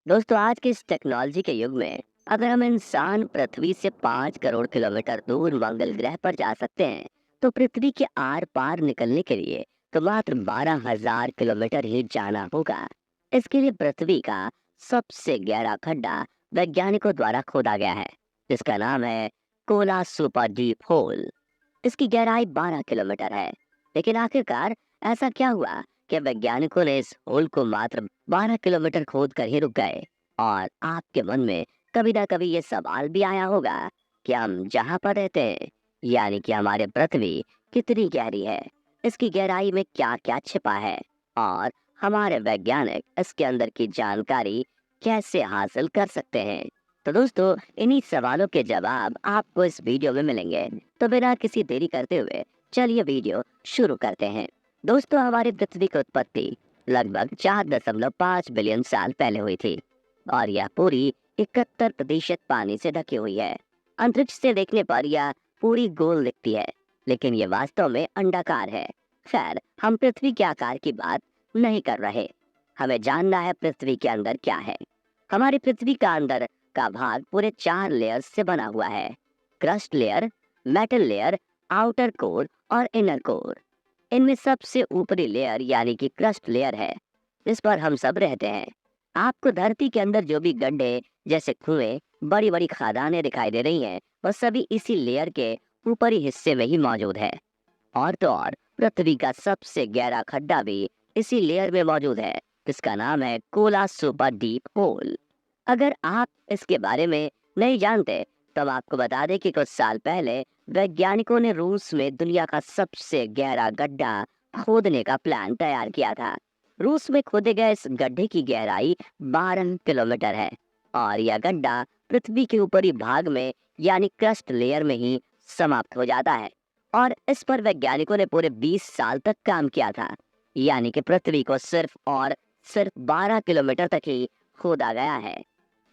दोस्तों, आज के इस टेक्नोलॉजी के युग में अगर हम इंसान पृथ्वी से 5 करोड़ किलोमीटर दूर मंगल ग्रह पर जा सकते हैं, तो पृथ्वी के आर पार निकलने के लिए तो मात्र 12,000 किलोमीटर ही जाना होगा। इसके लिए पृथ्वी का सबसे गहरा खड्डा वैज्ञानिकों द्वारा खोदा गया है, जिसका नाम है कोला सुपर डीप होल। इसकी गहराई 12 किलोमीटर है। लेकिन आखिरकार ऐसा क्या हुआ कि वैज्ञानिकों ने इस होल को मात्र 12 किलोमीटर खोद कर ही रुक गए? और आपके मन में कभी ना कभी ये सवाल भी आया होगा कि हम जहाँ पर रहते हैं, यानी कि हमारे पृथ्वी कितनी गहरी है, इसकी गहराई में क्या क्या छिपा है, और हमारे वैज्ञानिक इसके अंदर की जानकारी कैसे हासिल कर सकते हैं। तो दोस्तों, इन्हीं सवालों के जवाब आपको इस वीडियो में मिलेंगे। तो बिना किसी देरी करते हुए चलिए वीडियो शुरू करते हैं। दोस्तों, हमारी पृथ्वी की उत्पत्ति लगभग 4.5 बिलियन साल पहले हुई थी, और यह पूरी 71% पानी से ढकी हुई है। अंतरिक्ष से देखने पर यह पूरी गोल दिखती है, लेकिन यह वास्तव में अंडाकार है। खैर, हम पृथ्वी के आकार की बात नहीं कर रहे। हमें जानना है पृथ्वी के अंदर क्या है। हमारी पृथ्वी का अंदर का भाग पूरे 4 लेयर्स से बना हुआ है: crust layer, metal layer, outer core और इनर कोर। इनमें सबसे ऊपरी लेयर यानी कि क्रस्ट लेयर है, जिस पर हम सब रहते हैं। आपको धरती के अंदर जो भी गड्ढे जैसे कुएं, बड़ी बड़ी खदानें दिखाई दे रही हैं, वह सभी इसी लेयर के ऊपरी हिस्से में ही मौजूद है। और तो और, पृथ्वी का सबसे गहरा खड्डा भी इसी लेयर में मौजूद है, जिसका नाम है कोला सुपर डीप होल। अगर आप इसके बारे में नहीं जानते, तो हम आपको बता दें कि कुछ साल पहले वैज्ञानिकों ने रूस में दुनिया का सबसे गहरा गड्ढा खोदने का प्लान तैयार किया था। रूस में खोदे गए इस गड्ढे की गहराई 12 किलोमीटर है, और यह गड्ढा पृथ्वी के ऊपरी भाग में यानी क्रस्ट लेयर में ही समाप्त हो जाता है। और इस पर वैज्ञानिकों ने पूरे 20 साल तक काम किया था, यानी कि पृथ्वी को सिर्फ और सिर्फ 12 किलोमीटर तक ही खोदा गया है।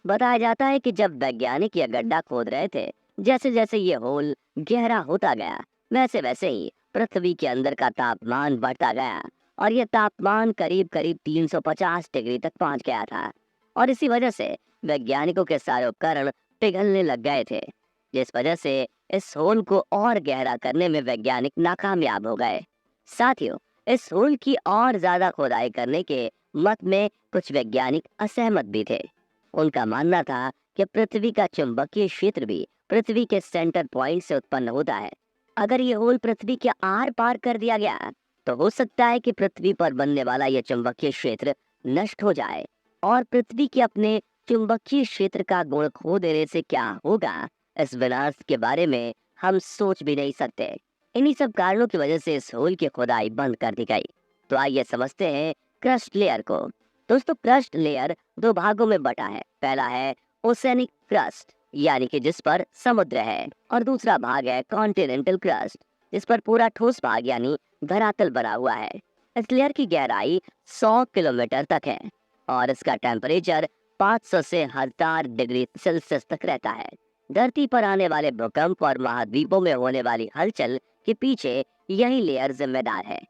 बताया जाता है कि जब वैज्ञानिक यह गड्ढा खोद रहे थे, जैसे जैसे ये होल गहरा होता गया, वैसे वैसे ही पृथ्वी के अंदर का तापमान बढ़ता गया, और यह तापमान करीब करीब 350 डिग्री तक पहुंच गया था। और इसी वजह से वैज्ञानिकों के सारे उपकरण पिघलने लग गए थे, जिस वजह से इस होल को और गहरा करने में वैज्ञानिक नाकामयाब हो गए। साथियों, इस होल की और ज्यादा खोदाई करने के मत में कुछ वैज्ञानिक असहमत भी थे। उनका मानना था कि पृथ्वी का चुंबकीय क्षेत्र भी पृथ्वी के सेंटर पॉइंट से उत्पन्न होता है। अगर ये होल पृथ्वी के आर पार कर दिया गया, तो हो सकता है कि पृथ्वी पर बनने वाला यह चुंबकीय क्षेत्र नष्ट हो जाए। और पृथ्वी के अपने चुंबकीय क्षेत्र का गुण खो देने से क्या होगा, इस विनाश के बारे में हम सोच भी नहीं सकते। इन्हीं सब कारणों की वजह से इस होल की खुदाई बंद कर दी गई। तो आइए समझते हैं क्रस्ट लेयर को। दोस्तों, क्रस्ट लेयर दो भागों में बटा है। पहला है ओसेनिक क्रस्ट, यानी कि जिस पर समुद्र है, और दूसरा भाग है कॉन्टिनेंटल क्रस्ट, जिस पर पूरा ठोस भाग यानी धरातल बना हुआ है। इस लेयर की गहराई 100 किलोमीटर तक है, और इसका टेम्परेचर 500 से 1000 डिग्री सेल्सियस तक रहता है। धरती पर आने वाले भूकंप और महाद्वीपों में होने वाली हलचल के पीछे यही लेयर जिम्मेदार है।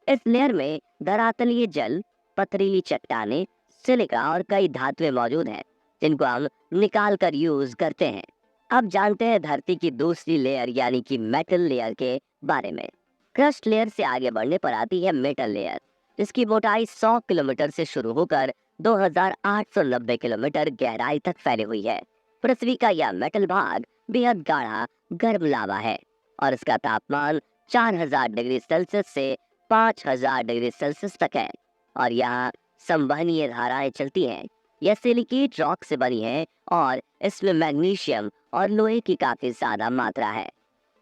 इस लेयर में धरातलीय जल, पथरीली चट्टानें, सिलिका और कई धातुएं मौजूद हैं, जिनको हम निकाल कर यूज करते हैं। अब जानते हैं धरती की दूसरी लेयर यानी कि मेटल लेयर के बारे में। क्रस्ट लेयर से आगे बढ़ने पर आती है मेटल लेयर, जिसकी मोटाई 100 किलोमीटर से शुरू होकर 2890 किलोमीटर गहराई तक फैली हुई है। पृथ्वी का यह मेटल भाग बेहद गाढ़ा गर्म लावा है, और इसका तापमान 4000 डिग्री सेल्सियस से 5000 डिग्री सेल्सियस तक है। और यहाँ संवहनीय धाराएं चलती हैं। यह सिलिकेट रॉक से बनी है, और इसमें मैग्नीशियम और लोहे की काफी ज्यादा मात्रा है।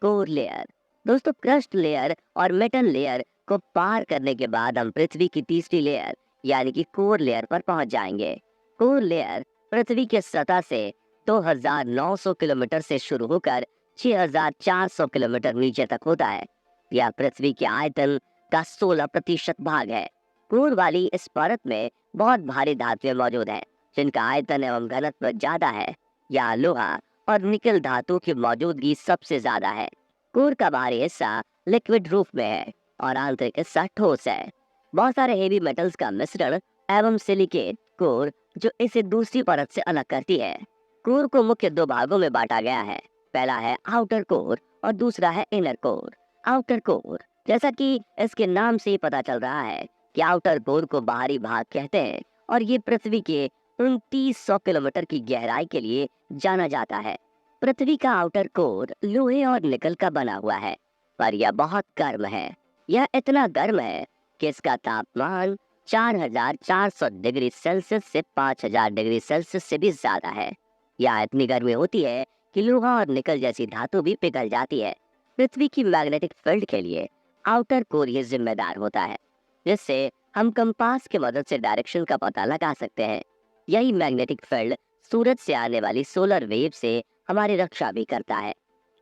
Core layer. दोस्तों, क्रस्ट लेयर और मेटल लेयर को पार करने के बाद हम पृथ्वी की तीसरी लेयर यानी कि कोर लेयर पर पहुंच जाएंगे। कोर लेयर पृथ्वी के सतह से 2900 किलोमीटर से शुरू होकर 6400 किलोमीटर नीचे तक होता है। यह पृथ्वी के आयतन का 16% भाग है। कोर वाली इस परत में बहुत भारी धातुएं मौजूद हैं, जिनका आयतन एवं घनत्व ज्यादा है। यहाँ लोहा और निकल धातु की मौजूदगी सबसे ज्यादा है। कोर का बाहरी हिस्सा लिक्विड रूप में है, और आंतरिक हिस्सा ठोस है। बहुत सारे हेवी मेटल्स का मिश्रण एवं सिलिकेट कोर जो इसे दूसरी परत से अलग करती है। कोर को मुख्य दो भागों में बांटा गया है। पहला है आउटर कोर और दूसरा है इनर कोर। आउटर कोर, जैसा कि इसके नाम से ही पता चल रहा है कि आउटर कोर को बाहरी भाग कहते हैं और ये पृथ्वी के 2900 किलोमीटर की गहराई के लिए जाना जाता है। पृथ्वी का आउटर कोर लोहे और निकल का बना हुआ है, पर यह बहुत गर्म है। यह इतना गर्म है कि इसका तापमान 4400 डिग्री सेल्सियस से 5000 डिग्री सेल्सियस से भी ज्यादा है। यह इतनी गर्मी होती है कि लोहा और निकल जैसी धातु भी पिघल जाती है। पृथ्वी की मैग्नेटिक फील्ड के लिए आउटर कोर ही जिम्मेदार होता है, जिससे हम कंपास की मदद से डायरेक्शन का पता लगा सकते हैं। यही मैग्नेटिक फील्ड सूरज से आने वाली सोलर वेव से हमारी रक्षा भी करता है।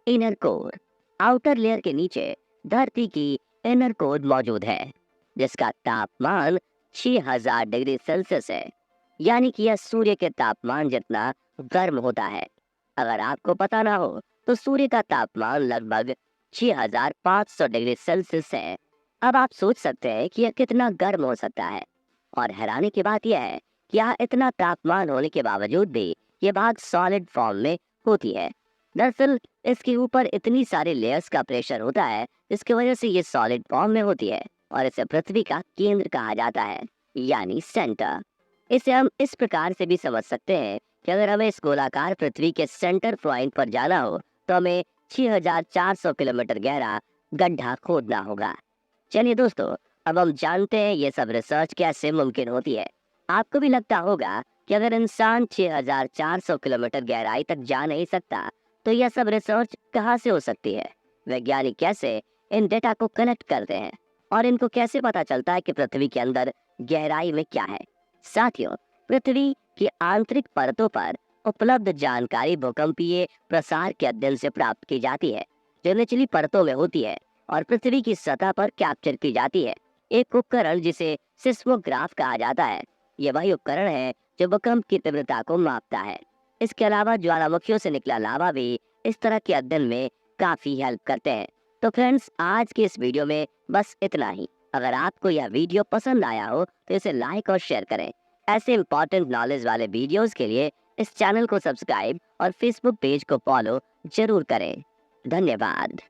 इनर कोर, आउटर लेयर के नीचे धरती की इनर कोर मौजूद है, जिसका तापमान 6000 डिग्री सेल्सियस है, यानी कि यह सूर्य के तापमान जितना गर्म होता है। अगर आपको पता ना हो तो सूर्य का तापमान लगभग 6500 डिग्री सेल्सियस है। अब आप सोच सकते हैं कि यह कितना गर्म हो सकता है। और हैरानी की बात यह है कि यहाँ इतना तापमान होने के बावजूद भी ये भाग सॉलिड फॉर्म में होती है। दरअसल इसके ऊपर इतनी सारी लेयर्स का प्रेशर होता है, जिसकी वजह से ये सॉलिड फॉर्म में होती है और इसे पृथ्वी का केंद्र कहा जाता है, यानी सेंटर। इसे हम इस प्रकार से भी समझ सकते हैं कि अगर हमें इस गोलाकार पृथ्वी के सेंटर पॉइंट पर जाना हो तो हमें 6400 किलोमीटर गहरा गड्ढा खोदना होगा। चलिए दोस्तों, अब हम जानते हैं ये सब रिसर्च कैसे मुमकिन होती है। आपको भी लगता होगा कि अगर इंसान 6400 किलोमीटर गहराई तक जा नहीं सकता तो यह सब रिसर्च कहाँ से हो सकती है। वैज्ञानिक कैसे इन डेटा को कनेक्ट करते हैं और इनको कैसे पता चलता है कि पृथ्वी के अंदर गहराई में क्या है। साथियों, पृथ्वी की आंतरिक परतों पर उपलब्ध जानकारी भूकंपीय प्रसार के अध्ययन से प्राप्त की जाती है, जो निचली परतों में होती है और पृथ्वी की सतह पर कैप्चर की जाती है। एक उपकरण जिसे सिस्मोग्राफ कहा जाता है, यह वही उपकरण है जो भूकंप की तीव्रता को मापता है। इसके अलावा ज्वालामुखियों से निकला लावा भी इस तरह के अध्ययन में काफी हेल्प करते हैं। तो फ्रेंड्स, आज के इस वीडियो में बस इतना ही। अगर आपको यह वीडियो पसंद आया हो तो इसे लाइक और शेयर करें। ऐसे इंपॉर्टेंट नॉलेज वाले वीडियोस के लिए इस चैनल को सब्सक्राइब और फेसबुक पेज को फॉलो जरूर करें। धन्यवाद।